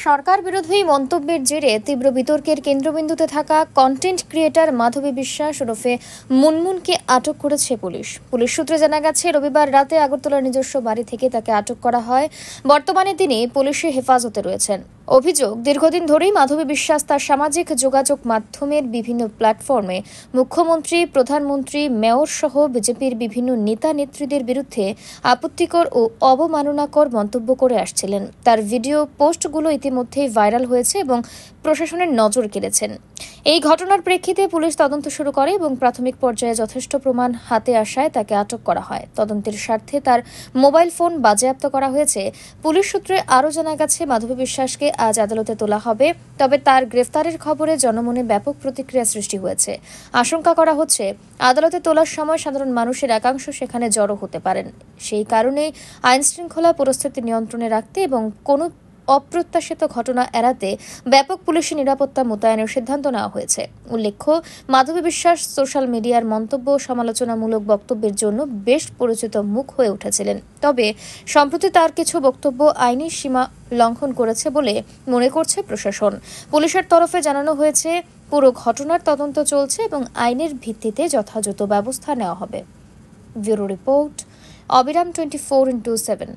সরকার বিরোধী মন্তব্যের জেরে তীব্র বিতর্কের কেন্দ্রবিন্দুতে থাকা কন্টেন্ট ক্রিয়েটর মাধবী বিশ্বাস ওরফে মুনমুনকে আটক করেছে পুলিশ। পুলিশ সূত্রে জানা গেছে, রবিবার রাতে আগরতলার নিজস্ব বাড়ি থেকে তাকে আটক করা হয়। বর্তমানে তিনি পুলিশের হেফাজতে রয়েছেন। অভিযোগ, দীর্ঘদিন ধরেই মাধবী বিশ্বাস তার সামাজিক যোগাযোগ মাধ্যমের বিভিন্ন প্ল্যাটফর্মে মুখ্যমন্ত্রী, প্রধানমন্ত্রী, মেয়র সহ বিজেপির বিভিন্ন নেতা নেত্রীদের বিরুদ্ধে আপত্তিকর ও অবমাননাকর মন্তব্য করে আসছিলেন। তার ভিডিও পোস্টগুলো ইতিমধ্যেই ভাইরাল হয়েছে এবং প্রশাসনের নজর কেড়েছেন। এই ঘটনার প্রেক্ষিতে পুলিশ তদন্ত শুরু করে এবং প্রাথমিক পর্যায়ে যথেষ্ট প্রমাণ হাতে আসায় তাকে আটক করা হয়। তদন্তের স্বার্থে তার মোবাইল ফোন বাজেয়াপ্ত করা হয়েছে। পুলিশ সূত্রে আরও জানা গেছে, মাধবী বিশ্বাসকে আজ আদালতে তোলা হবে। তবে তার গ্রেফতারের খবরে জনমনে ব্যাপক প্রতিক্রিয়া সৃষ্টি হয়েছে। আশঙ্কা করা হচ্ছে, আদালতে তোলার সময় সাধারণ মানুষের একাংশ সেখানে জড়ো হতে পারেন। সেই কারণেই আইনশৃঙ্খলা পরিস্থিতি নিয়ন্ত্রণে রাখতে এবং কোনো অপ্রত্যাশিত ঘটনা এড়াতে ব্যাপক পুলিশি নিরাপত্তা মোতায়েনের সিদ্ধান্ত নেওয়া হয়েছে। উল্লেখ্য, মাধবী বিশ্বাস সোশ্যাল মিডিয়ার মন্তব্য সমালোচনামূলক বক্তব্যের জন্য বেশ পরিচিত মুখ হয়ে উঠেছিলেন। তবে সম্প্রতি তার কিছু বক্তব্য আইনি সীমা লঙ্ঘন করেছে বলে মনে করছে প্রশাসন। পুলিশের তরফে জানানো হয়েছে, পুরো ঘটনার তদন্ত চলছে এবং আইনের ভিত্তিতে যথাযথ ব্যবস্থা নেওয়া হবে। ব্যুরো রিপোর্ট, অবিরাম 24x7।